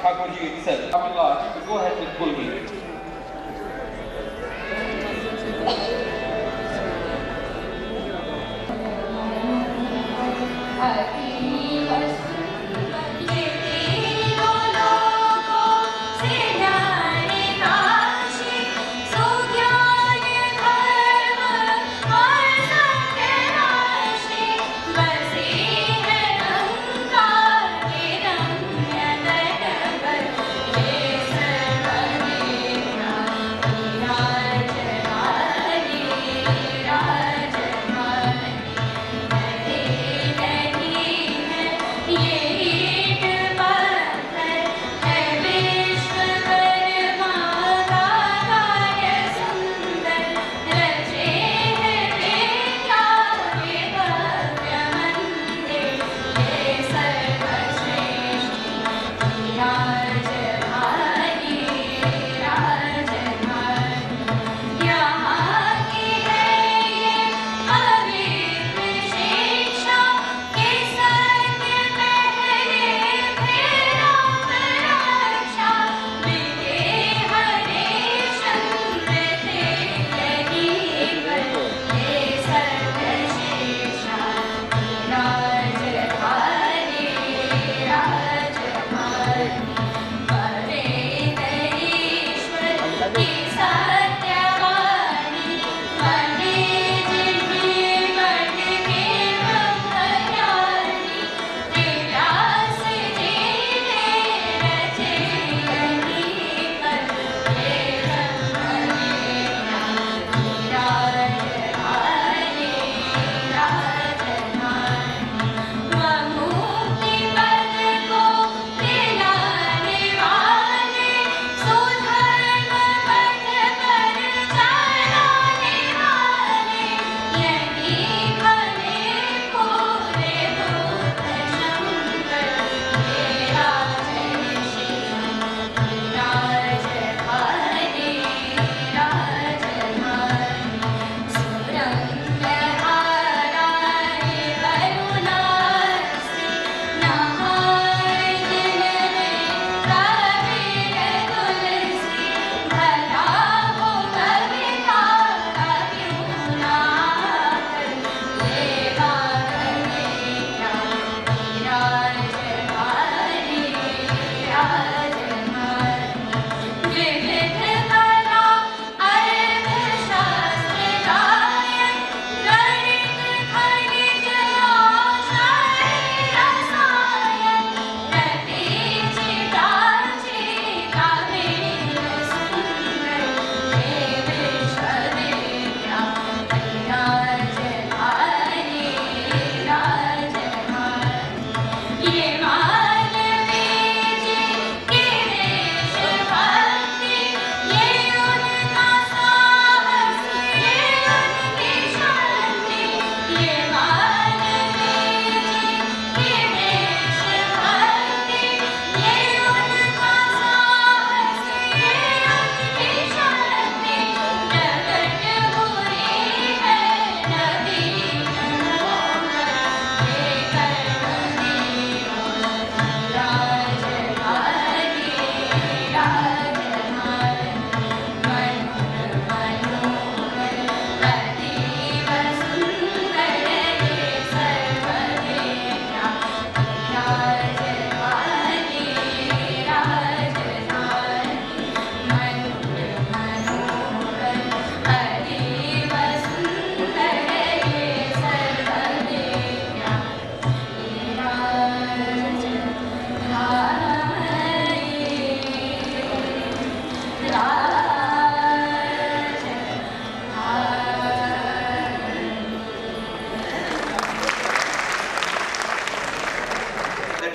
Thakurji itself. Kamila, you go ahead with Pulgi.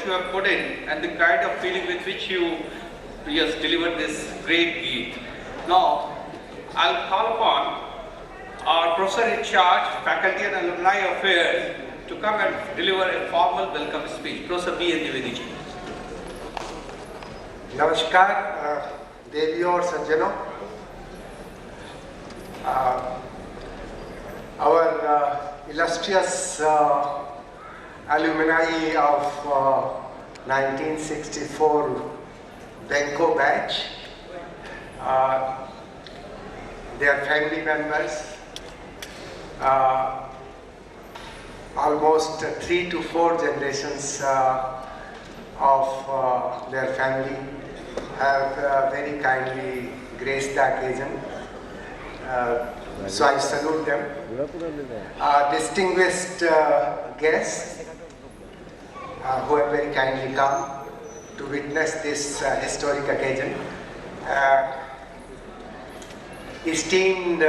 You have put in and the kind of feeling with which you just delivered this great gift. Now, I'll call upon our professor in charge, Faculty and Alumni Affairs, to come and deliver a formal welcome speech. Professor B. N. Dwivedi ji. Namaskar, Devi और सज्जनों. Our illustrious alumni of 1964 Benco' batch, their family members, almost 3 to 4 generations of their family have very kindly graced the occasion. So I salute them. Distinguished guests who have very kindly come to witness this historic occasion. Esteemed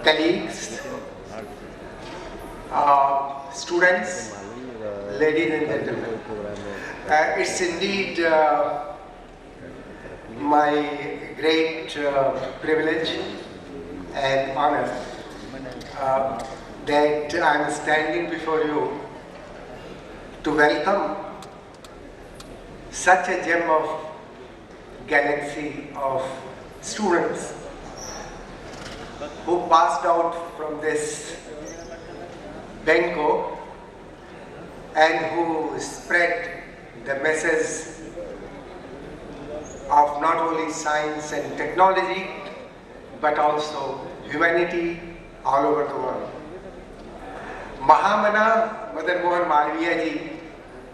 colleagues, students, ladies and gentlemen, it's indeed my great privilege and honor that I am standing before you to welcome such a gem of galaxy of students who passed out from this Benco' and who spread the message of not only science and technology but also humanity all over the world. Mahamana Madan Mohan Malviya ji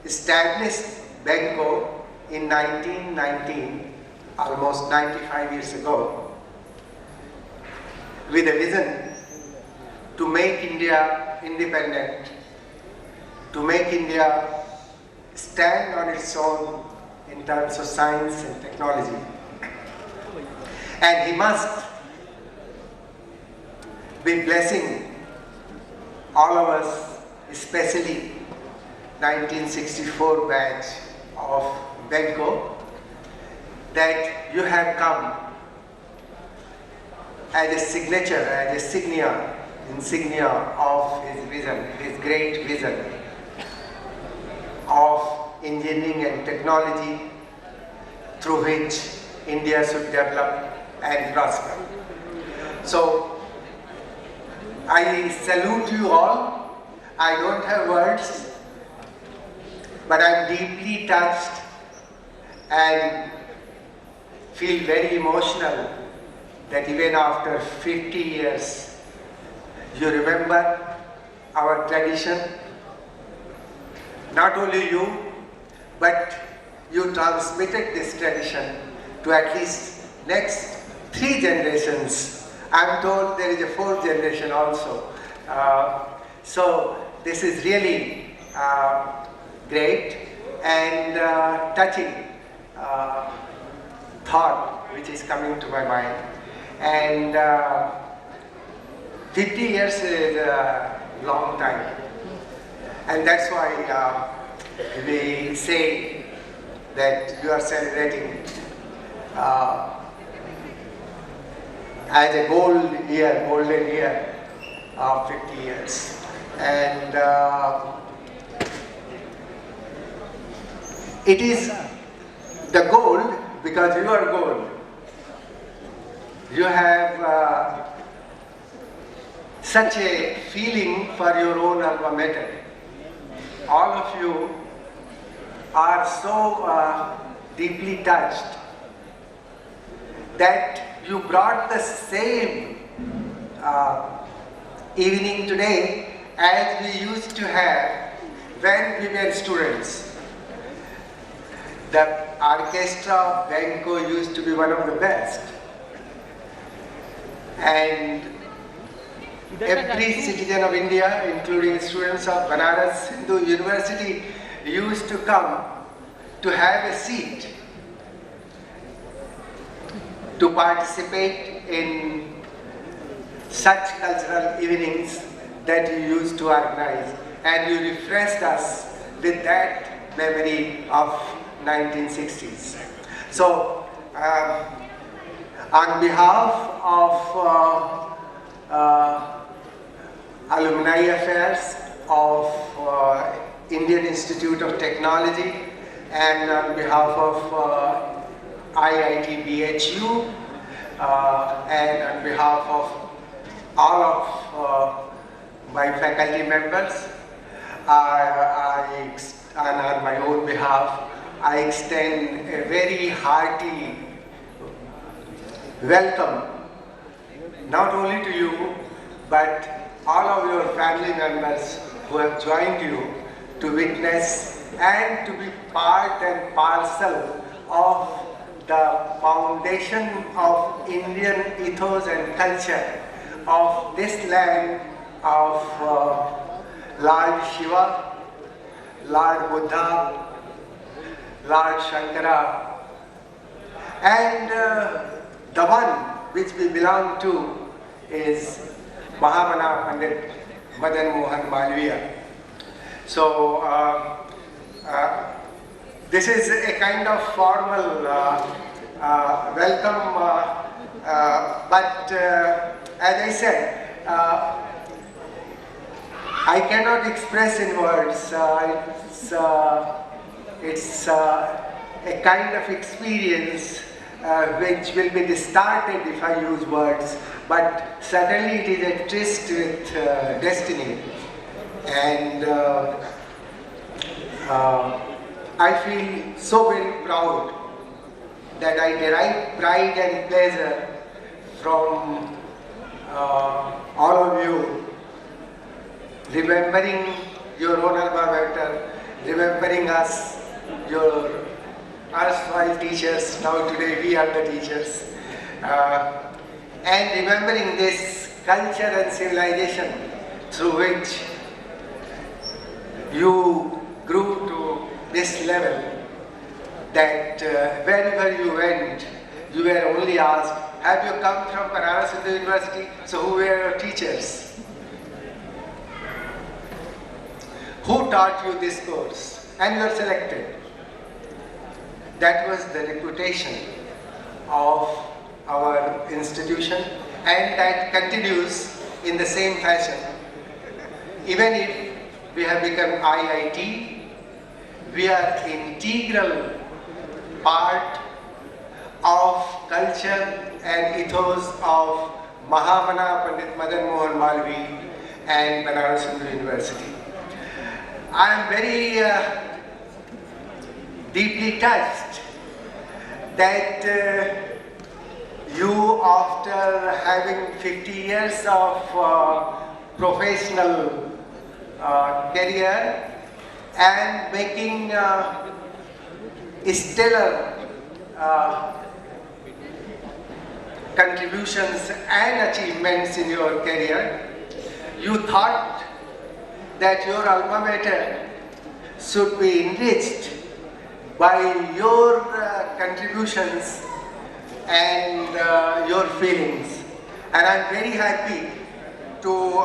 established Benco' in 1919, almost 95 years ago, with a vision to make India independent, to make India stand on its own in terms of science and technology. And he must be blessing all of us, especially 1964 batch of Benco', that you have come as a signature, as a insignia of his vision, his great vision of engineering and technology through which India should develop and prosper. So I salute you all. I don't have words, but I'm deeply touched and feel very emotional that even after 50 years, you remember our tradition. Not only you, but you transmitted this tradition to at least next 3 generations. I'm told there is a 4th generation also. So this is really great and touching thought which is coming to my mind. And 50 years is a long time. And that's why we say that you are celebrating as a golden year of 50 years. And it is the gold because you are gold. You have such a feeling for your own alma mater. All of you are so deeply touched that you brought the same evening today as we used to have when we were students. The orchestra of Benco' used to be one of the best. And every citizen of India, including students of Banaras Hindu University, used to come to have a seat to participate in such cultural evenings that you used to organize, and you refreshed us with that memory of 1960s. So, on behalf of Alumni Affairs of Indian Institute of Technology, and on behalf of IIT BHU, and on behalf of all of my faculty members, and on my own behalf, I extend a very hearty welcome not only to you but all of your family members who have joined you to witness and to be part and parcel of the foundation of Indian ethos and culture of this land of Lord Shiva, Lord Buddha, Lord Shankara, and the one which we belong to is Mahamana Pandit Madan Mohan Malviya. So this is a kind of formal welcome, but as I said, I cannot express in words. It's a kind of experience which will be distorted if I use words, but certainly it is a tryst with destiny. And I feel so very proud that I derive pride and pleasure from all of you remembering your own alma mater, remembering us, your erstwhile teachers, now today we are the teachers, and remembering this culture and civilization through which you grew to this level that wherever you went, you were only asked, have you come from Banaras Hindu University? So who were your teachers? Who taught you this course? And you are selected. That was the reputation of our institution, and that continues in the same fashion. Even if we have become IIT, we are integral part of culture and ethos of Mahamana Pandit Madan Mohan Malviya and Banaras Hindu University. I am very deeply touched that you, after having 50 years of professional career and making stellar contributions and achievements in your career, you thought that your alma mater should be enriched by your contributions and your feelings. And I'm very happy to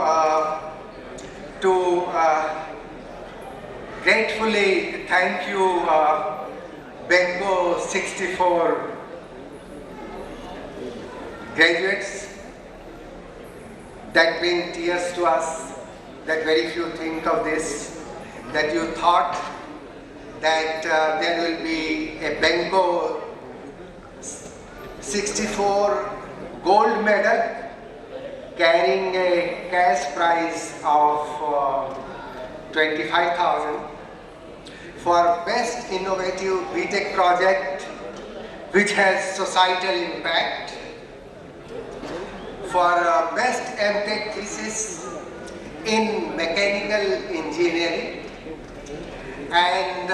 gratefully thank you, Benco'64 graduates, that bring tears to us, that very few think of this, that you thought that there will be a Benco'64 gold medal carrying a cash prize of 25,000 for best innovative BTech project which has societal impact, for best MTech thesis in mechanical engineering, and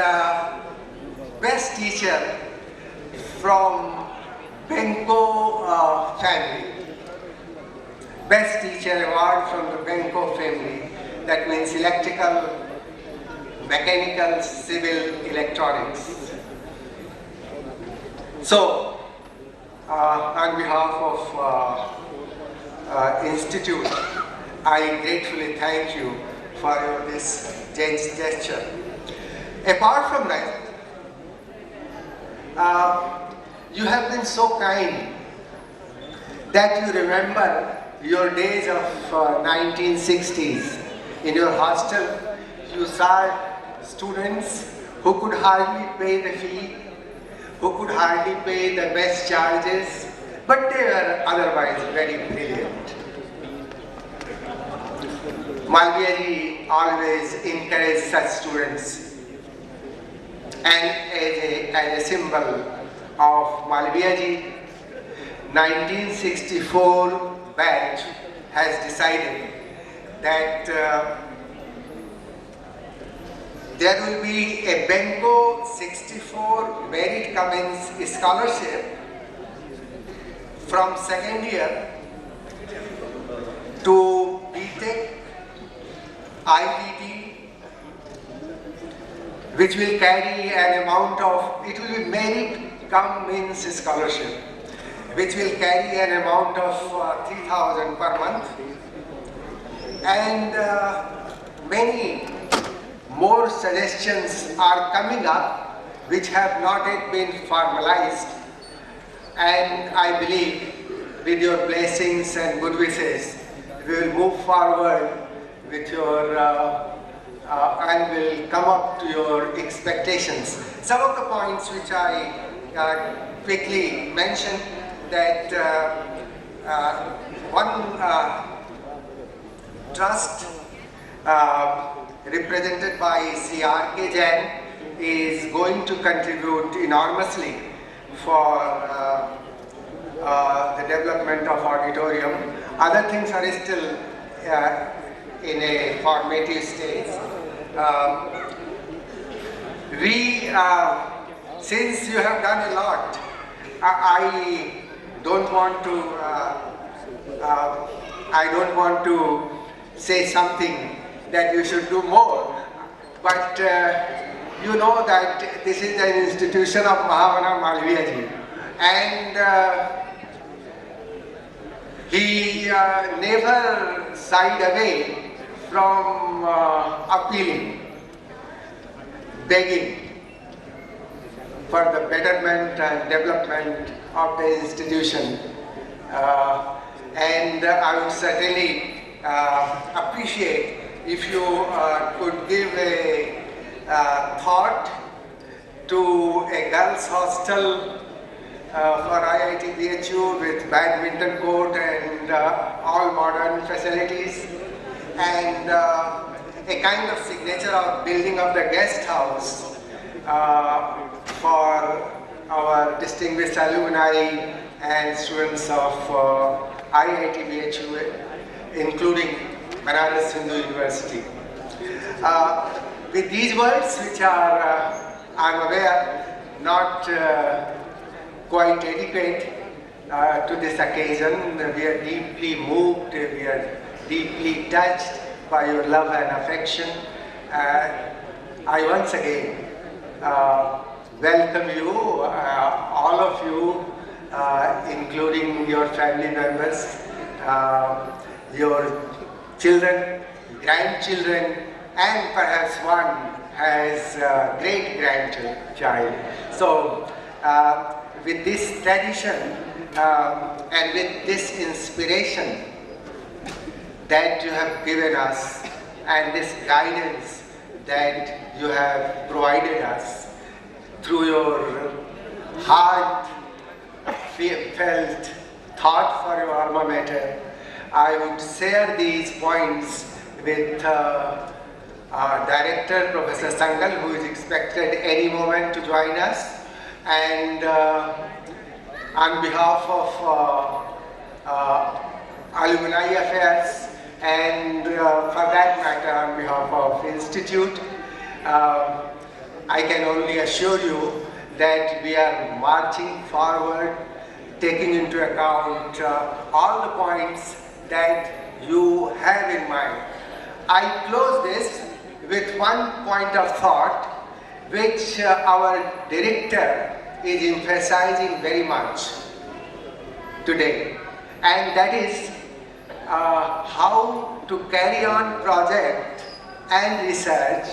best teacher from Benco' family. Best teacher award from the Benco' family. That means electrical, mechanical, civil, electronics. So, on behalf of Institute, I gratefully thank you for this gesture. Apart from that, you have been so kind that you remember your days of 1960s. In your hostel, you saw students who could hardly pay the fee, who could hardly pay the best charges, but they were otherwise very brilliant. Malviya ji always encouraged such students. and as a symbol of Malviyaji, 1964 batch has decided that there will be a Benco'64 Merit Cummins Scholarship from second year to BTech, IIT, which will carry an amount of, it will be Merit Cummins Scholarship, which will carry an amount of 3,000 per month, and many more suggestions are coming up which have not yet been formalized, and I believe with your blessings and good wishes we will move forward with your and will come up to your expectations. Some of the points which I quickly mentioned, that one trust represented by C.R.K. Jain is going to contribute enormously for the development of auditorium. Other things are still in a formative stage. Since you have done a lot, I don't want to say something that you should do more, but you know that this is an institution of Mahavana Malviyaji, and he never shied away from appealing, begging for the betterment and development of the institution, and I would certainly appreciate if you could give a thought to a girls' hostel for IIT BHU with badminton court and all modern facilities, and a kind of signature of building of the guest house for our distinguished alumni and students of IIT BHU, including Banaras Hindu University. With these words, which are, I'm aware, not quite adequate to this occasion, we are deeply moved, we are deeply touched by your love and affection. I once again welcome you, all of you, including your family members, your children, grandchildren, and perhaps one has great-grandchild. So with this tradition and with this inspiration that you have given us and this guidance that you have provided us through your heartfelt thought for your alma mater, I would share these points with our director, Professor Sangal, who is expected any moment to join us, and on behalf of Alumni Affairs, and for that matter on behalf of Institute, I can only assure you that we are marching forward, taking into account all the points that you have in mind. I close this with one point of thought which our director is emphasizing very much today, and that is how to carry on project and research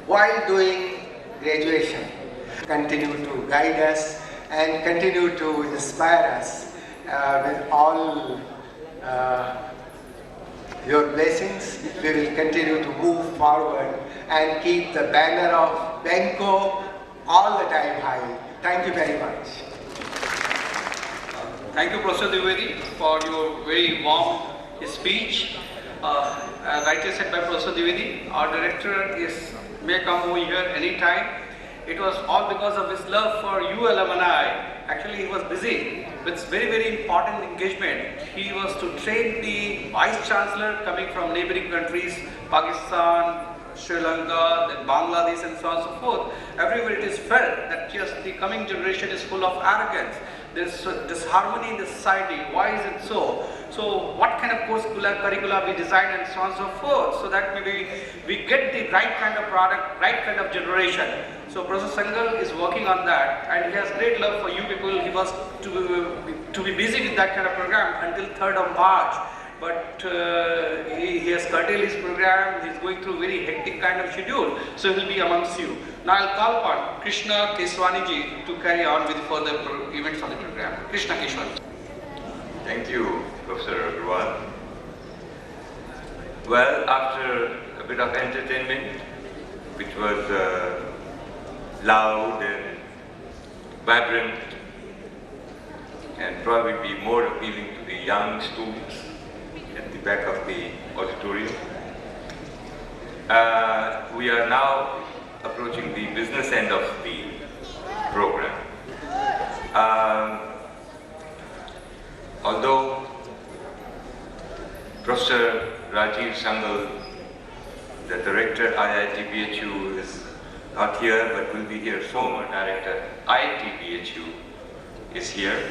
while doing graduation. Continue to guide us and continue to inspire us with all your blessings. We will continue to move forward and keep the banner of Benco all the time high. Thank you very much. Thank you, Professor Dwivedi, for your very warm speech. Rightly said by Professor Dwivedi, our director may come over here anytime, It was all because of his love for you alumni. Actually, he was busy with very important engagement. He was to train the Vice Chancellor coming from neighboring countries, Pakistan, Sri Lanka, then Bangladesh and so on and so forth. Everywhere it is felt that yes, the coming generation is full of arrogance. There's disharmony in the society. Why is it so? So what kind of course curricula we design and so on and so forth, so that maybe we get the right kind of product, right kind of generation. So Professor Sangal is working on that, and he has great love for you people. He was to be busy with that kind of program until 3rd of March. But he has curtailed his program. He's going through very hectic kind of schedule, so he'll be amongst you. Now I'll call upon Krishna Keswani ji to carry on with further events of the program. Krishna Keswani. Thank you, Professor Agarwal. Well, after a bit of entertainment, which was loud and vibrant, and probably be more appealing to the young students at the back of the auditorium. We are now approaching the business end of the program. Although Professor Rajiv Sangal, the Director IIT BHU, is not here but will be here soon, Director IIT BHU is here.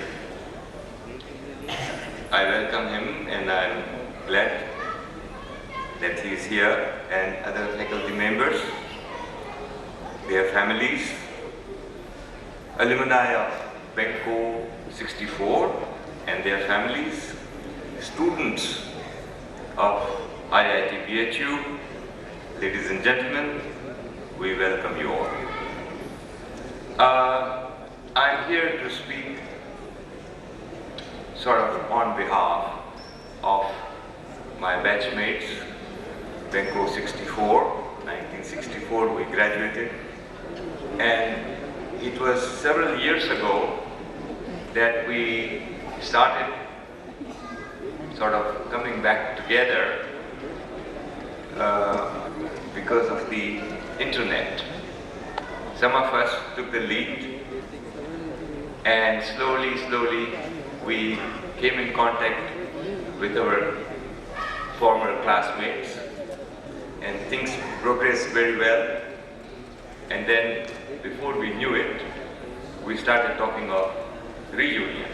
I welcome him and I'm glad that he is here, and other faculty members, their families, alumni of Benco'64 and their families, students of IIT BHU, ladies and gentlemen, we welcome you all. I'm here to speak sort of on behalf of my batchmates, Benco'64, 1964 we graduated, and it was several years ago that we started sort of coming back together because of the internet. Some of us took the lead, and slowly we came in contact with our former classmates, and things progressed very well. And then, before we knew it, we started talking of reunion.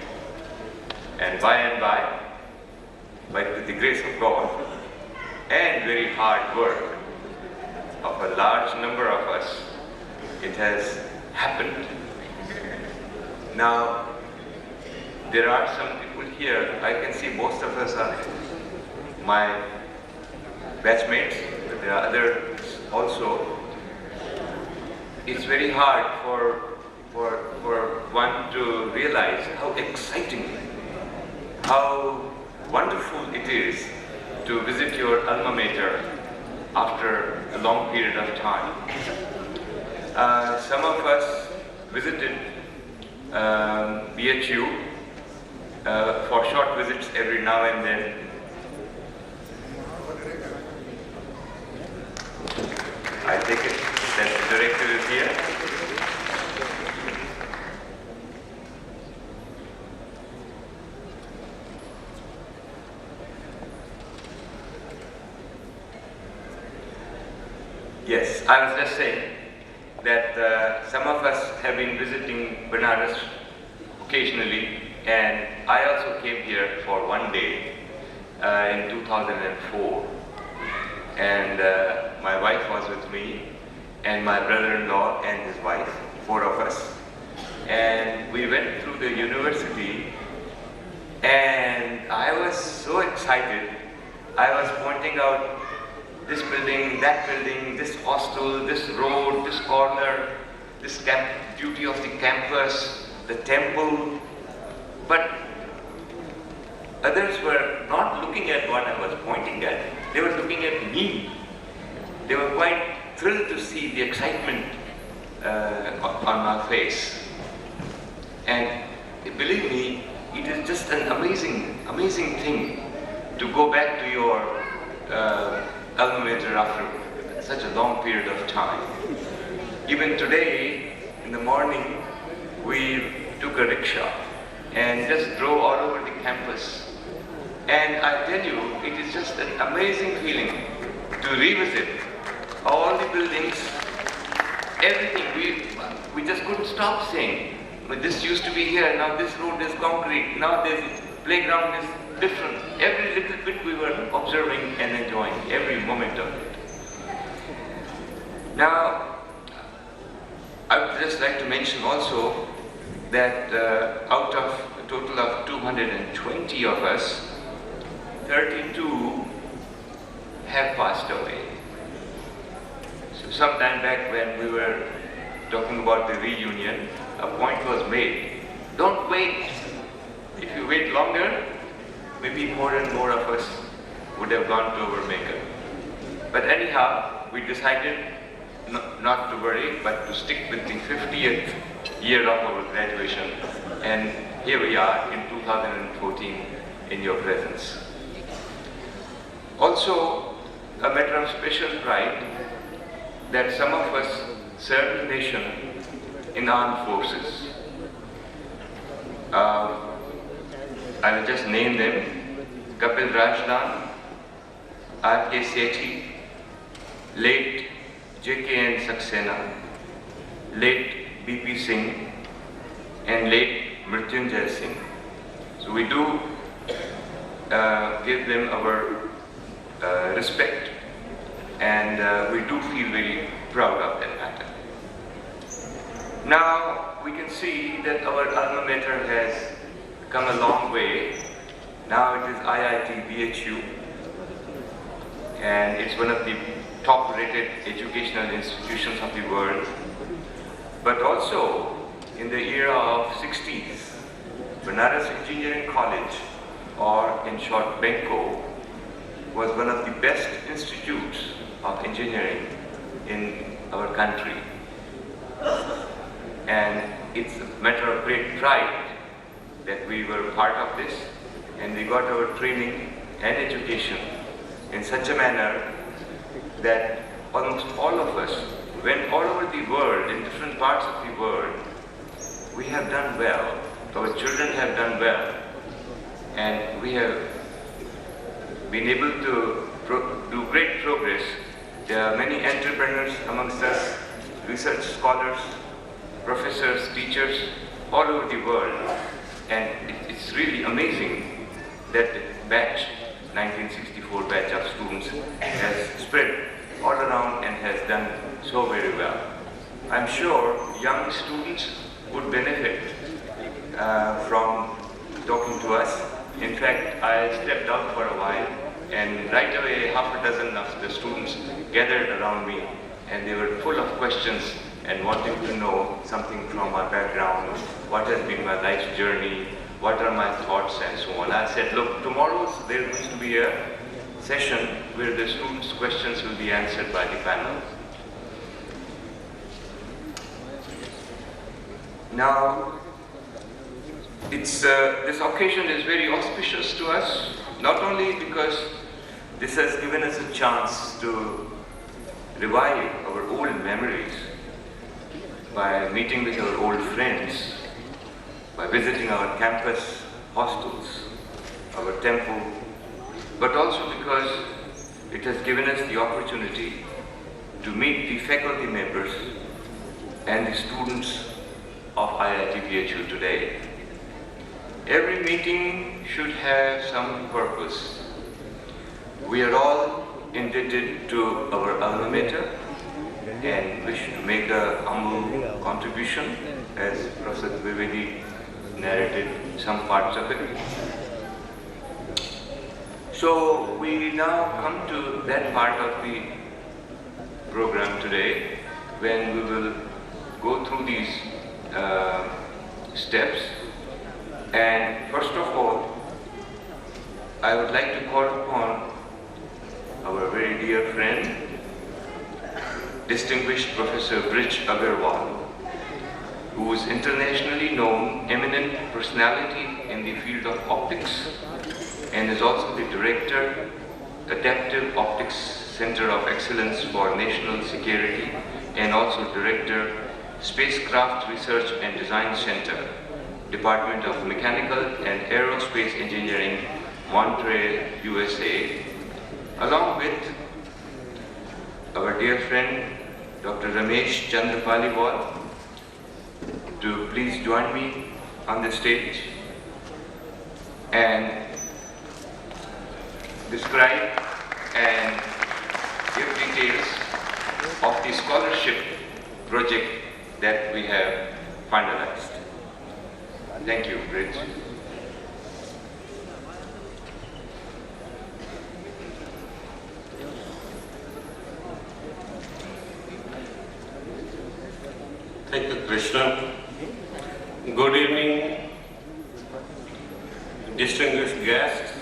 And by the grace of God and very hard work of a large number of us, it has happened. Now, there are some people here, I can see most of us are my batchmates, but there are others also. It's very hard for one to realize how exciting, how wonderful it is to visit your alma mater after a long period of time. Some of us visited BHU for short visits every now and then. I take it that the director is here. Yes, I was just saying that some of us have been visiting Benares occasionally, and I also came here for one day in 2004, and my wife was with me, and my brother-in-law and his wife, 4 of us, and we went through the university, and I was so excited. I was pointing out this building, that building, this hostel, this road, this corner, this beauty of the campus, the temple. But others were not looking at what I was pointing at. They were looking at me. They were quite thrilled to see the excitement on my face. And believe me, it is just an amazing thing to go back to your alma mater after such a long period of time. Even today, in the morning, we took a rickshaw and just drove all over the campus. And I tell you, it is just an amazing feeling to revisit all the buildings, everything. We just couldn't stop saying, but this used to be here, now this road is concrete, now this playground is different. Every little bit we were observing and enjoying, every moment of it. Now, I would just like to mention also that out of a total of 220 of us, 32 have passed away. So some time back when we were talking about the reunion, a point was made. Don't wait. If you wait longer, maybe more and more of us would have gone to our maker. But anyhow, we decided not to worry, but to stick with the 50th year of our graduation. And here we are in 2014 in your presence. Also, a matter of special pride that some of us served the nation in armed forces. I will just name them: Kapil Rajdan, R.K. Sethi, late J.K.N. Saxena, late B.P. Singh, and late Mrityunjay Singh. So we do give them our respect, and we do feel very proud of that matter. Now we can see that our alma mater has come a long way. Now it is IIT BHU, and it's one of the top-rated educational institutions of the world. But also, in the era of 60s, Banaras Engineering College, or in short Benco', was one of the best institutes of engineering in our country. And it's a matter of great pride that we were part of this, and we got our training and education in such a manner that almost all of us went all over the world, in different parts of the world. We have done well, our children have done well, and we have been able to do great progress. There are many entrepreneurs amongst us, research scholars, professors, teachers, all over the world. And it's really amazing that the batch, 1964 batch of students, has spread all around and has done so very well. I'm sure young students would benefit from talking to us. In fact, I stepped out for a while, and right away half a dozen of the students gathered around me, and they were full of questions and wanting to know something from my background, what has been my life's journey, what are my thoughts, and so on. I said, look, tomorrow there is going to be a session where the students' questions will be answered by the panel. Now, this occasion is very auspicious to us, not only because this has given us a chance to revive our old memories by meeting with our old friends, by visiting our campus hostels, our temple, but also because it has given us the opportunity to meet the faculty members and the students of IIT BHU today. Every meeting should have some purpose. We are all indebted to our alma mater and wish to make a humble contribution, as Professor Vivedi narrated some parts of it. So we now come to that part of the program today when we will go through these steps. And first of all, I would like to call upon our very dear friend, distinguished Professor Agarwal, who is internationally known, eminent personality in the field of optics, and is also the Director, Adaptive Optics Center of Excellence for National Security, and also Director, Spacecraft Research and Design Center, Department of Mechanical and Aerospace Engineering, Montreal, USA, along with our dear friend Dr. Ramesh Chandra Paliwal, to please join me on the stage and describe and give details of the scholarship project that we have finalized. Thank you, Rich. Thank you, Krishna. Good evening, distinguished guests,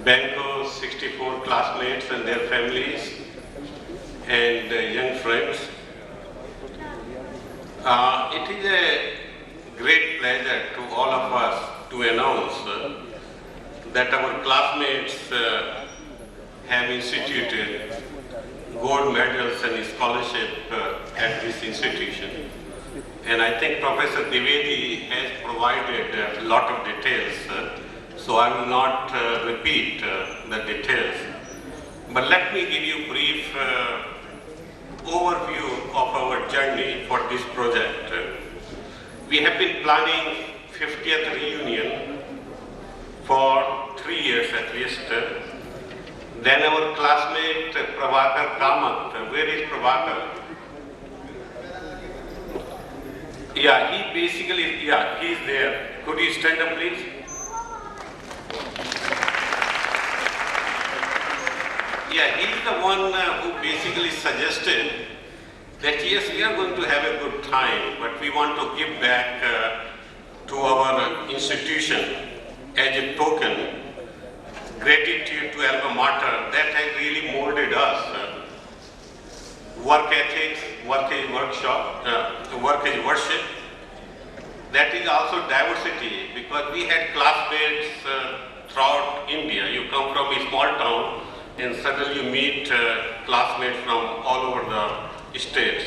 Benco'64 classmates and their families, and young friends. It is a great pleasure to all of us to announce that our classmates have instituted gold medals and scholarship at this institution. And I think Professor Dwivedi has provided a lot of details, so I will not repeat the details. But let me give you a brief overview of our journey for this project. We have been planning 50th reunion for 3 years at least. Then our classmate Prabhakar Kamath, where is Prabhakar? Yeah, he is there. Could you stand up, please? Yeah, he is the one who basically suggested that yes, we are going to have a good time, but we want to give back to our institution as a token gratitude to alma mater that has really molded us. Work ethics, work is workshop, work is worship. That is also diversity, because we had classmates throughout India. You come from a small town and suddenly you meet classmates from all over the states.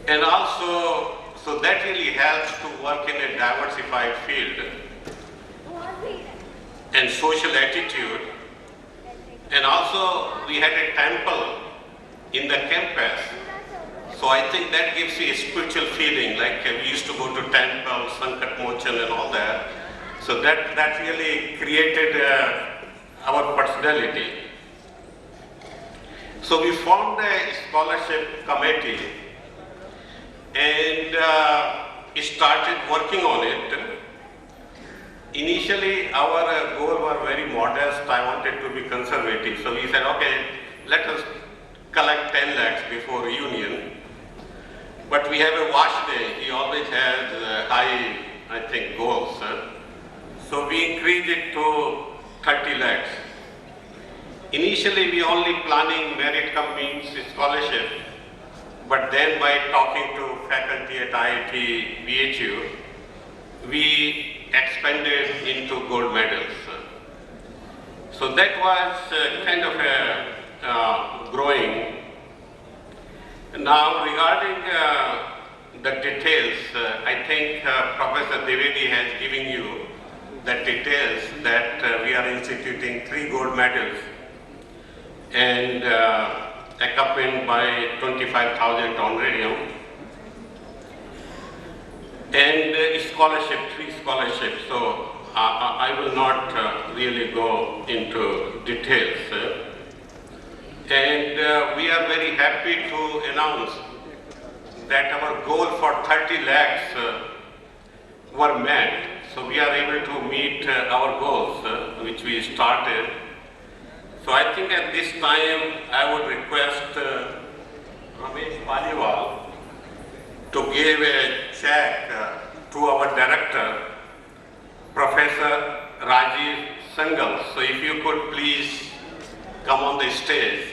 And also, so that really helps to work in a diversified field. And social attitude. And also we had a temple in the campus. So I think that gives you a spiritual feeling, like we used to go to temple, Sankat Mochan and all that. So that really created our personality. So we formed a scholarship committee and started working on it. Initially, our goal was very modest. I wanted to be conservative. So we said, okay, let us collect 10 lakhs before reunion. But we have a wash day. He always has high, I think, goals. So we increased it to 30 lakhs. Initially, we only planning merit cum means scholarship. But then by talking to faculty at IIT BHU, we expanded into gold medals. So that was kind of a growing. Now regarding the details, I think Professor Dwivedi has given you the details that we are instituting 3 gold medals and accompanied by 25,000 honorarium. And scholarship, 3 scholarships. So I will not really go into details. And we are very happy to announce that our goal for 30 lakhs were met. So we are able to meet our goals, which we started. So I think at this time I would request Ramesh Paliwal to give a check to our director, Professor Rajiv Sangal. So if you could please come on the stage.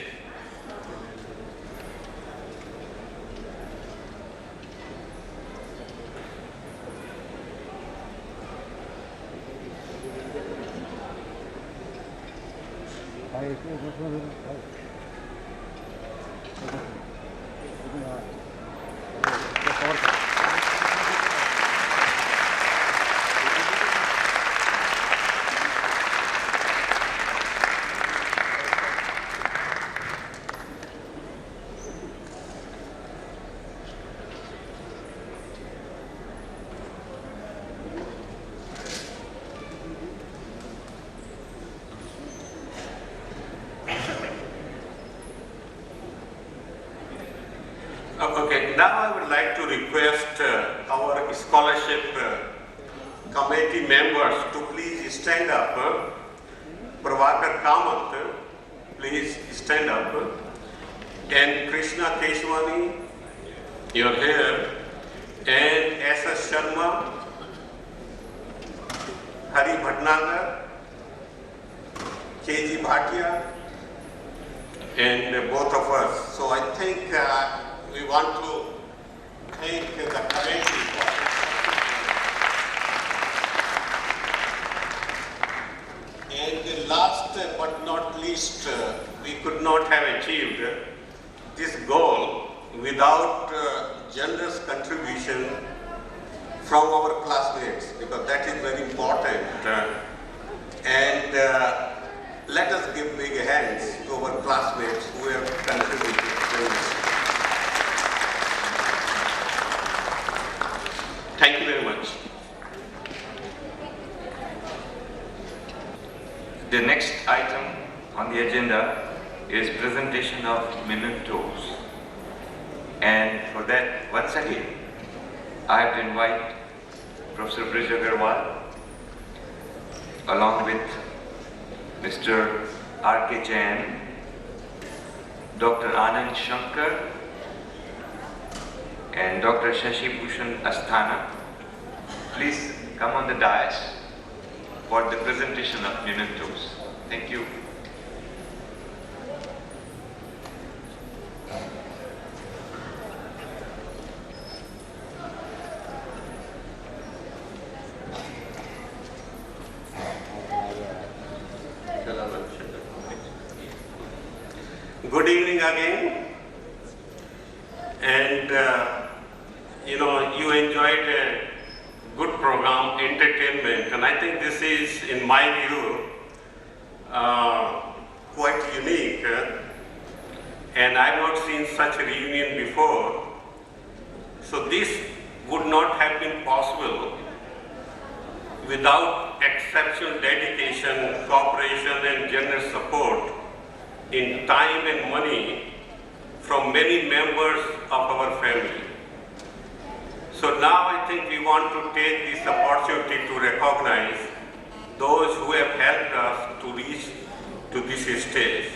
request our scholarship committee members to please stand up. Pravakar Kamath, please stand up. And Krishna Keswani, you're here. And S.S. Sharma, Hari Bhatnagar, K.G. Bhatia, and both of us. So I think we want to thank the committee for it. And last but not least, we could not have achieved this goal without generous contribution from our classmates, because that is very important. And let us give big hands to our classmates who have contributed generously. Thank you very much. The next item on the agenda is presentation of mementos. And for that, once again, I have to invite Professor Agarwal, along with Mr. R.K. Jain, Dr. Anand Shankar, and Dr. Shashi Bhushan Asthana. Please come on the dais for the presentation of mementos. Thank you. Good evening again, and you enjoyed a good program, entertainment, and I think this is, in my view, quite unique, and I've not seen such a reunion before. So this would not have been possible without exceptional dedication, cooperation, and generous support in time and money from many members of our family. So now I think we want to take this opportunity to recognize those who have helped us to reach to this stage.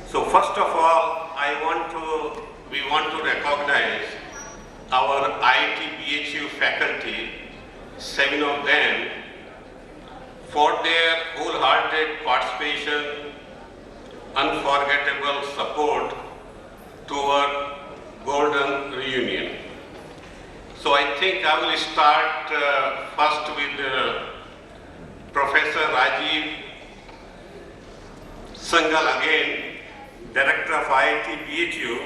So first of all, we want to recognize our IIT BHU faculty, 7 of them, for their wholehearted participation, unforgettable support to our golden reunion. So I think I will start first with Professor Rajiv Sangal again, Director of IIT BHU,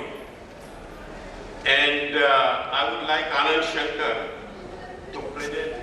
and I would like Anand Shankar to present.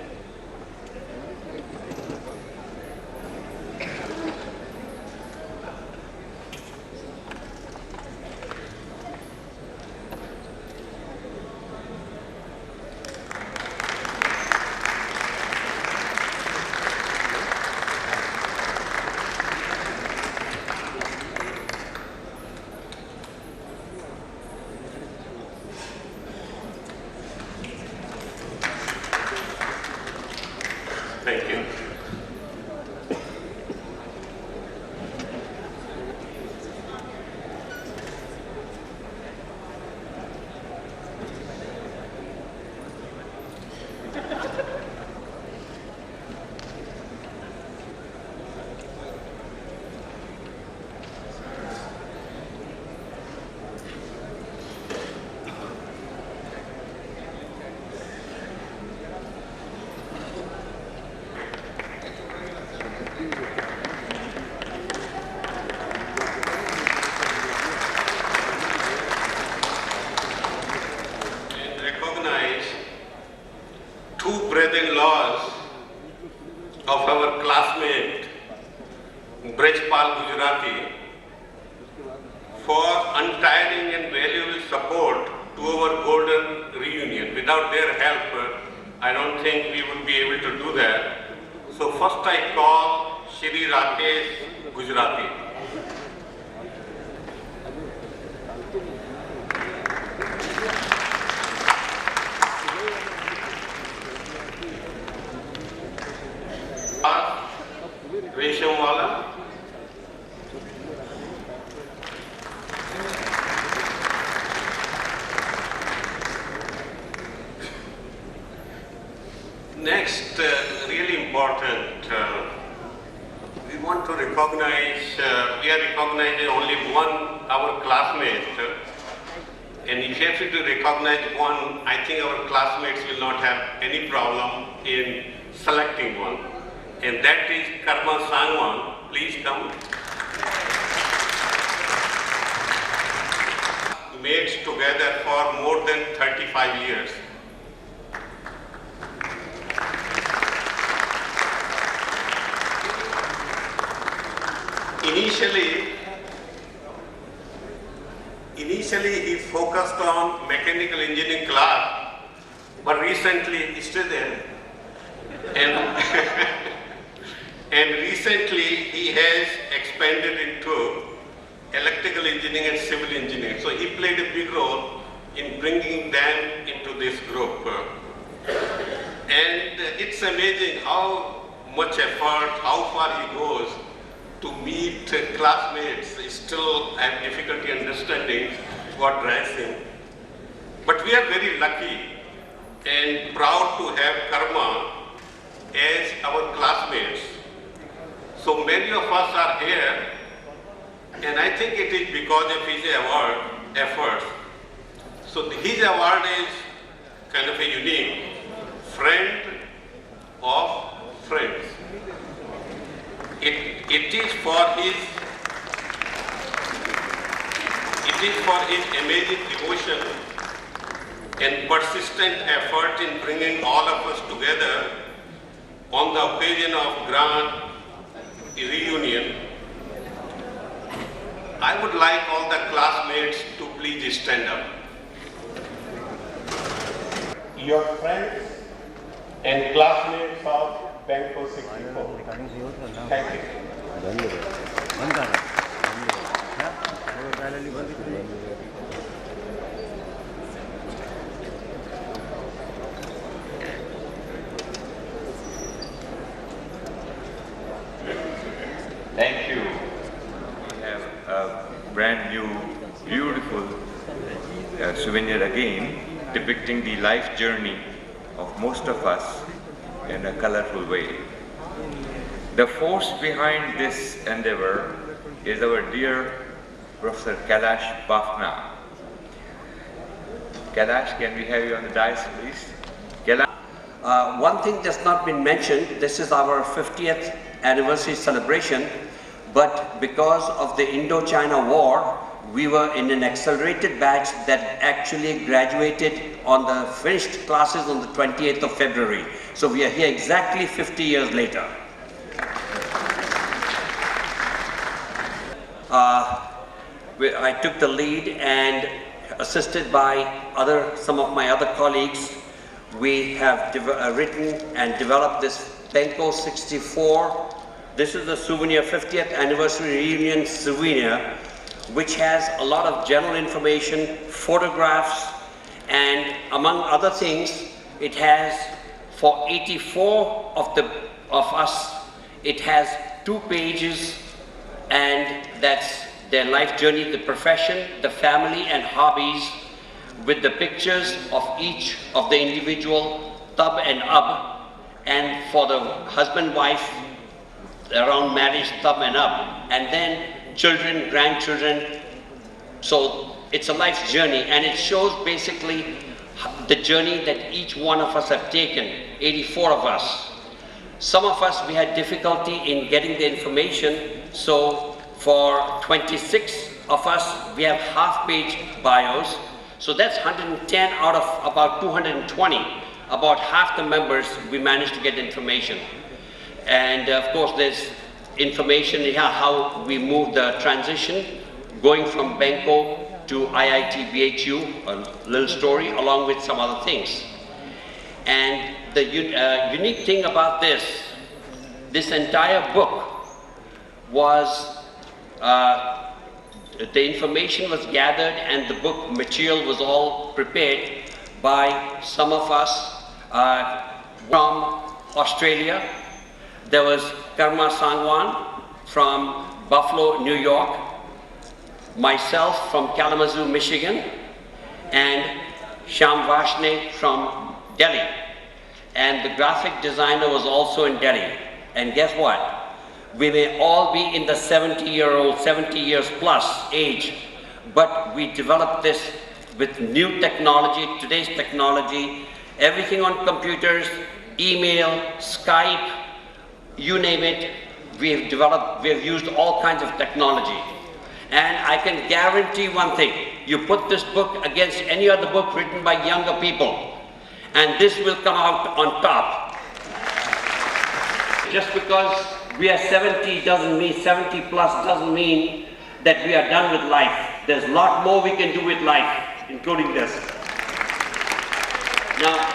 Thank you. brother-in-laws of our classmate Brajpal Gujarati for untiring and valuable support to our golden reunion. Without their help, I don't think we would be able to do that. So first I call Shri Rakesh Gujarati. Next, really important, we want to recognize, we are recognizing only one, our classmate. And if you have to recognize one, I think our classmates will not have any problem in selecting one. And that is Karma Sangwan. Please come. Mates together for more than 35 years. Initially he focused on mechanical engineering class, but recently he's still there. And, and recently he has expanded into electrical engineering and civil engineering. So he played a big role in bringing them into this group. And it's amazing how much effort, how far he goes to meet classmates. Still I have difficulty understanding what drives him. But we are very lucky and proud to have Karma as our classmates. So many of us are here, and I think it is because of his award efforts. So his award is kind of a unique friend of friends. It is for his amazing devotion and persistent effort in bringing all of us together on the occasion of grand reunion. I would like all the classmates to please stand up. Your friends and classmates of Benco'64. Thank you. Thank you. We have a brand new, beautiful souvenir again, depicting the life journey of most of us in a colorful way. The force behind this endeavor is our dear Professor Kailash Bafna. Kailash, can we have you on the dais, please? Kailash. One thing that's not been mentioned, this is our 50th anniversary celebration, but because of the Indo-China War, we were in an accelerated batch that actually graduated on the finished classes on the 28th of February. So we are here exactly 50 years later. I took the lead, and assisted by some of my other colleagues, we have written and developed this Benco'64. This is the souvenir 50th anniversary reunion souvenir, which has a lot of general information, photographs, and among other things, it has, for 84 of us, it has 2 pages, and that's their life journey, the profession, the family, and hobbies, with the pictures of each of the individual tab and ab, and for the husband, wife, around marriage, tab and ab, and then children, grandchildren. So it's a life journey, and it shows basically the journey that each one of us have taken, 84 of us. Some of us, we had difficulty in getting the information, so for 26 of us, we have half-page bios. So that's 110 out of about 220. About half the members, we managed to get information. And of course, there's information here how we moved the transition, going from Benco to IIT BHU, a little story, along with some other things. And the unique thing about this entire book was the information was gathered, and the book material was all prepared by some of us from Australia. There was Karma Sangwan from Buffalo, New York, myself from Kalamazoo, Michigan, and Sham Vashne from Delhi. and the graphic designer was also in Delhi. And guess what? We may all be in the 70 years plus age, but we developed this with new technology, today's technology, everything on computers, email, Skype, you name it, we have used all kinds of technology. And I can guarantee one thing, you put this book against any other book written by younger people, and this will come out on top. Just because we are 70 plus doesn't mean that we are done with life. There's a lot more we can do with life, including this. Now,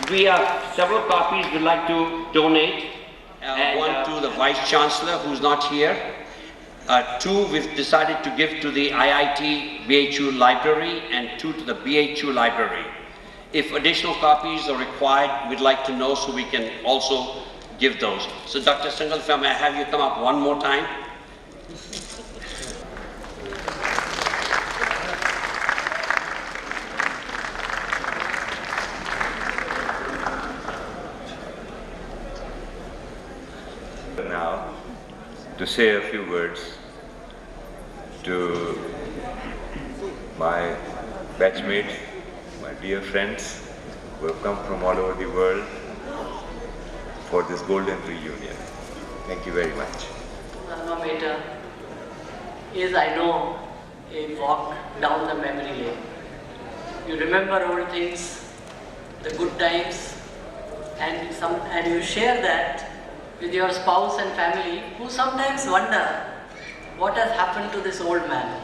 we have several copies we'd like to donate. One to the Vice Chancellor, who's not here. Two we've decided to give to the IIT BHU Library, and two to the BHU Library. If additional copies are required, we'd like to know so we can also give those. So Dr. Sangal, if I may have you come up one more time. Now, to say a few words to my batchmates, my dear friends who have come from all over the world for this golden reunion. Thank you very much. Alma Mater is, I know, a walk down the memory lane. You remember old things, the good times, and you share that with your spouse and family, who sometimes wonder what has happened to this old man.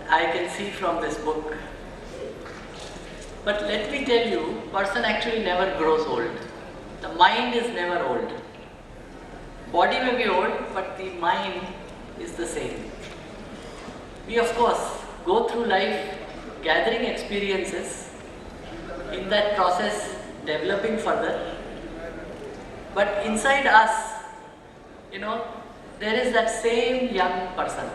I can see from this book. But let me tell you, person actually never grows old. The mind is never old. Body may be old, but the mind is the same. We of course go through life gathering experiences, in that process developing further. But inside us, there is that same young person.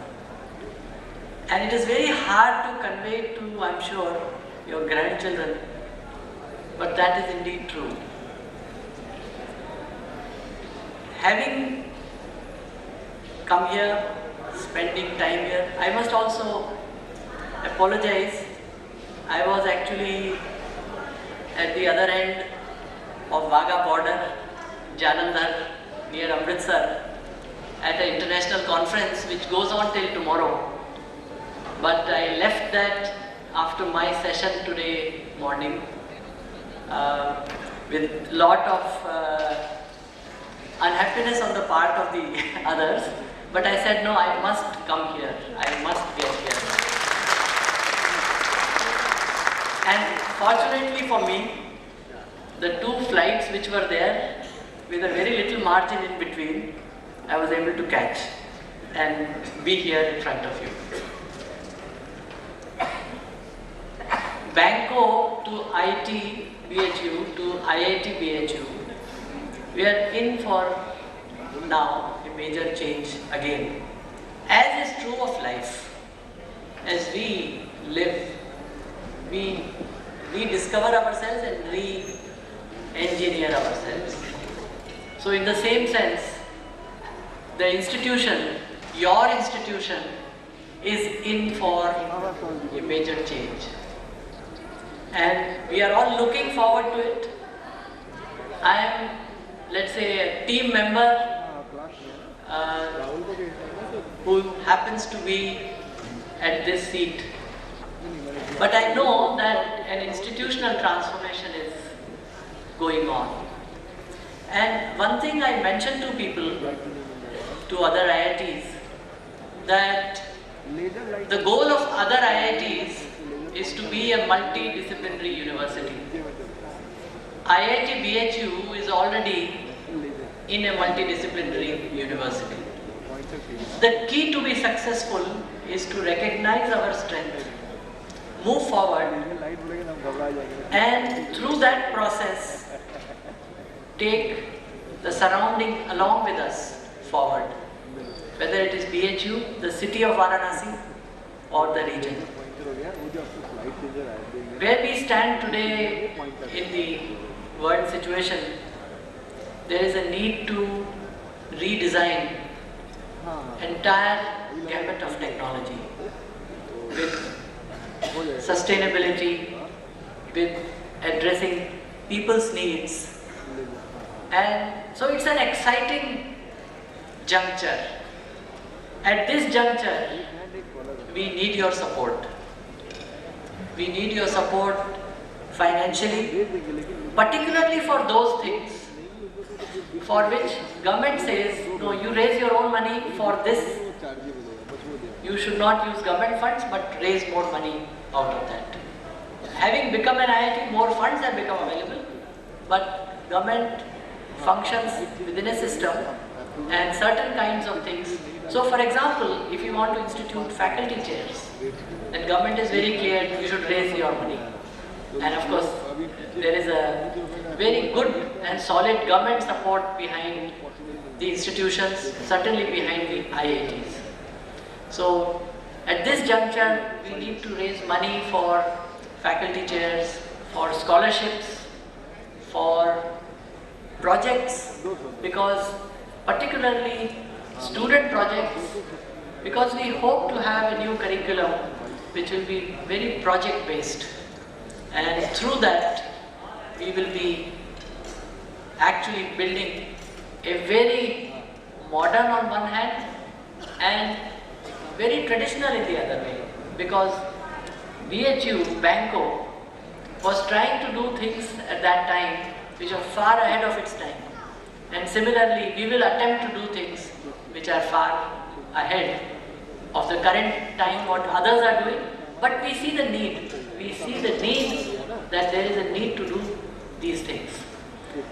And it is very hard to convey to, I'm sure, your grandchildren, but that is indeed true. Having come here, spending time here, I must also apologize. I was actually at the other end of Wagah border, Jalandhar, near Amritsar, at an international conference which goes on till tomorrow. But I left that after my session today morning with lot of unhappiness on the part of the others. But I said, no, I must come here. I must get here. And fortunately for me, the two flights which were there, with a very little margin in between, I was able to catch and be here in front of you. Benco to IIT BHU to IIT BHU, we are in for now a major change again. As is true of life, as we live, we rediscover ourselves and re-engineer ourselves. So in the same sense, the institution, your institution, is in for a major change. And we are all looking forward to it. I am, let's say, a team member who happens to be at this seat. But I know that an institutional transformation is going on. And one thing I mentioned to people, to other IITs, that the goal of other IITs is to be a multidisciplinary university. IIT BHU is already in a multidisciplinary university. The key to be successful is to recognize our strength, move forward, and through that process, take the surrounding along with us forward, whether it is BHU, the city of Varanasi, or the region. Where we stand today in the world situation, there is a need to redesign entire gamut of technology with sustainability, with addressing people's needs. And so it's an exciting juncture. At this juncture, we need your support. We need your support financially, particularly for those things for which government says, no, you raise your own money for this. You should not use government funds, but raise more money out of that. Having become an IIT, more funds have become available, but government functions within a system and certain kinds of things. So for example, if you want to institute faculty chairs, then government is very clear, you should raise your money. And of course, there is a very good and solid government support behind the institutions, certainly behind the IITs. So at this juncture, we need to raise money for faculty chairs, for scholarships, for projects, because particularly student projects, because we hope to have a new curriculum which will be very project based, and through that we will be actually building a very modern on one hand and very traditional in the other way, because BHU, Benco, was trying to do things at that time which are far ahead of its time. And similarly, we will attempt to do things which are far ahead of the current time, what others are doing. But we see the need. We see the need that there is a need to do these things.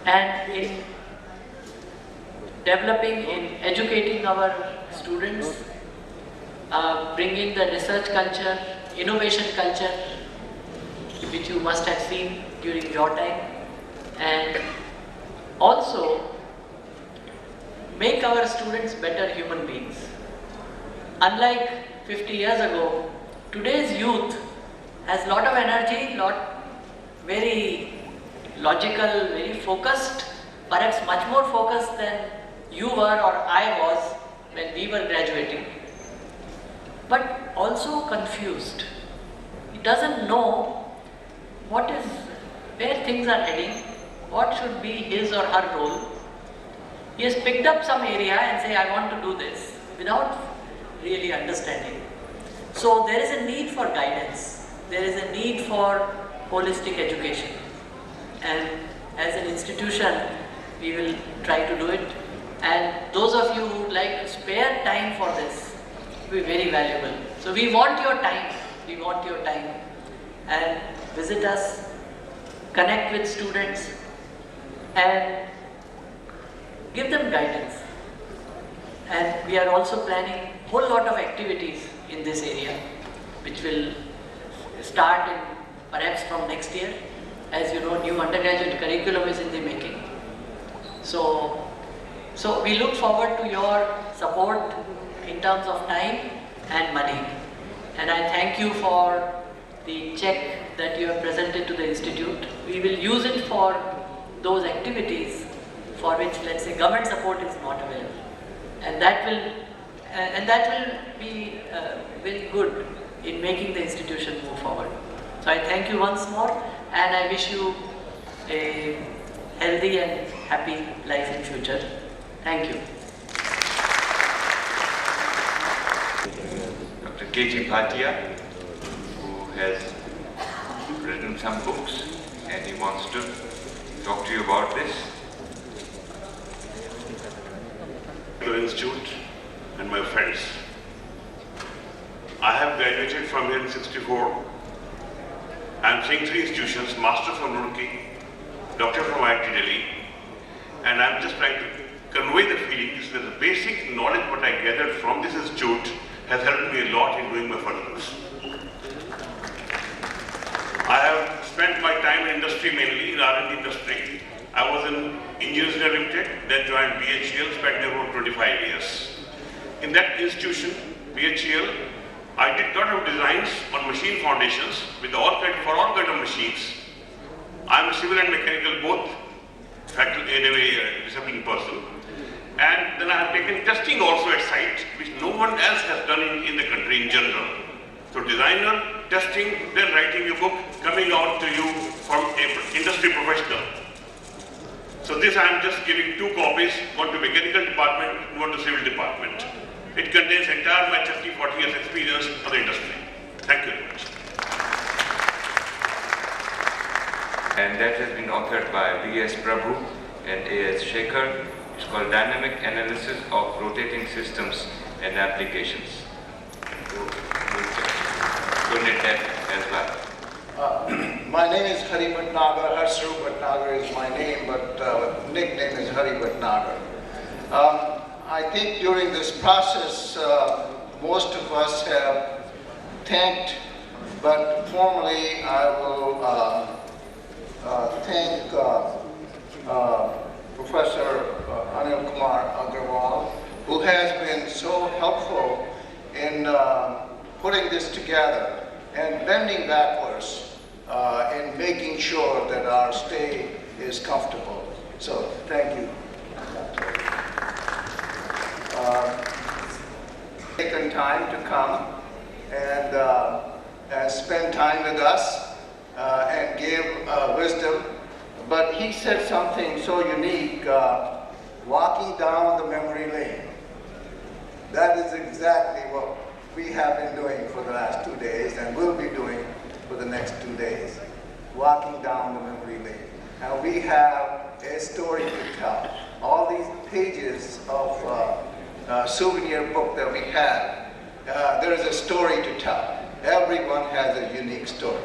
And in developing, in educating our students, bringing the research culture, innovation culture, which you must have seen during your time, and also make our students better human beings. Unlike 50 years ago, today's youth has a lot of energy, very logical, very focused, perhaps much more focused than you were or I was when we were graduating, but also confused. He doesn't know where things are heading, what should be his or her role. He has picked up some area and say, I want to do this, without really understanding. So there is a need for guidance. There is a need for holistic education. And as an institution, we will try to do it. And those of you who would like to spare time for this, will be very valuable. So we want your time. We want your time. And visit us, connect with students, and give them guidance. And we are also planning a whole lot of activities in this area, which will start in perhaps from next year. As you know, new undergraduate curriculum is in the making. So we look forward to your support in terms of time and money. And I thank you for the check that you have presented to the institute. We will use it for those activities for which, let's say, government support is not available. And that will be very good in making the institution move forward. So I thank you once more, and I wish you a healthy and happy life in future. Thank you. Dr. K.G. Bhatia, who has written some books, and he wants to talk to you about this. The institute and my friends. I have graduated from here in '64. I am seeing 3 institutions: Master from Roorkee, Doctor from IIT Delhi, and I am just trying to convey the feelings that the basic knowledge what I gathered from this institute has helped me a lot in doing my furtherance. I have spent my time in industry, mainly in R&D industry. I was in Engineers India Limited, then joined BHEL, spent there about 25 years. In that institution, BHEL, I did a lot of designs on machine foundations with for all kind of machines. I am a civil and mechanical both faculty in a way discipline person. And then I have taken testing also at site, which no one else has done in the country in general. So designer, testing, then writing a book, coming out to you from an industry professional. So this I am just giving 2 copies, one to mechanical department, one to civil department. It contains entire my 30-40 years experience for the industry. Thank you very much. And that has been authored by V.S. Prabhu and A.S. Shekhar. It's called Dynamic Analysis of Rotating Systems and Applications. Donate that as well. My name is Hari Bhatnagar. Harsru Bhatnagar is my name, but nickname is Hari Bhatnagar. I think during this process, most of us have thanked, but formally I will thank Professor Anil Kumar Agarwal, who has been so helpful in putting this together and bending backwards in making sure that our stay is comfortable. So thank you. Taken time to come and spend time with us and give wisdom. But he said something so unique, walking down the memory lane. That is exactly what we have been doing for the last 2 days and will be doing for the next 2 days, walking down the memory lane. And we have a story to tell. All these pages of souvenir book that we have, there is a story to tell. Everyone has a unique story.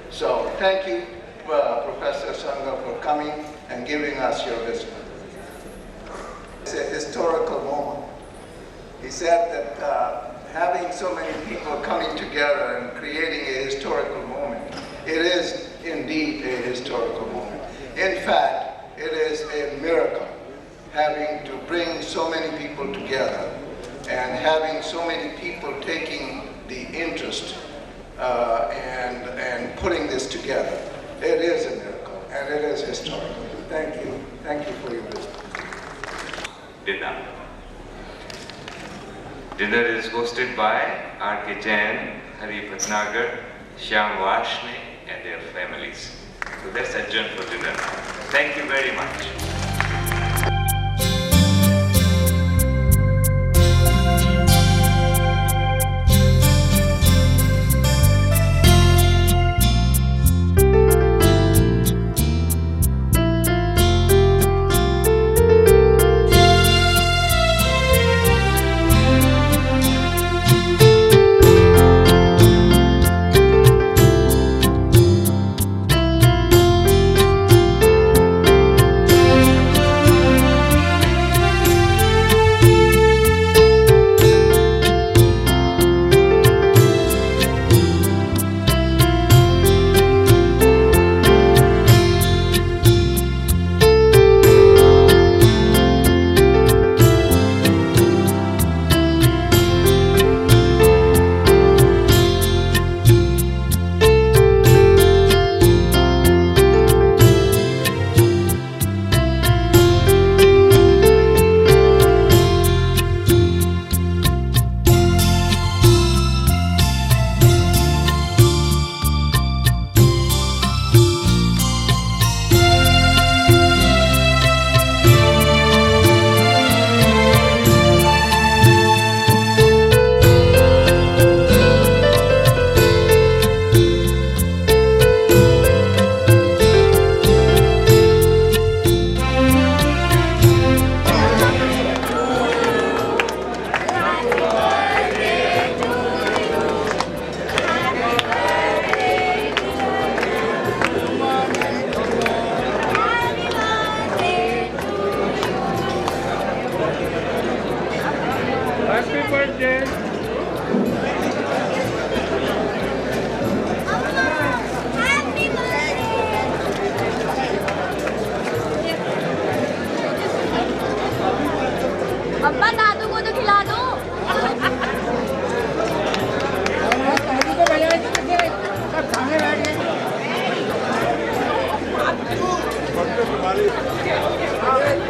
So thank you, Professor Sangal, for coming and giving us your wisdom. It's a historical moment. He said that having so many people coming together and creating a historical moment, it is indeed a historical moment. In fact, it is a miracle having to bring so many people together and having so many people taking the interest and putting this together. It is a miracle and it is historical. Thank you. Thank you for your wisdom. Dinner. Dinner is hosted by R.K. Jain, Hari Bhatnagar, Shyam Vashne and their families. So let's adjourn for dinner. Thank you very much. Keswani.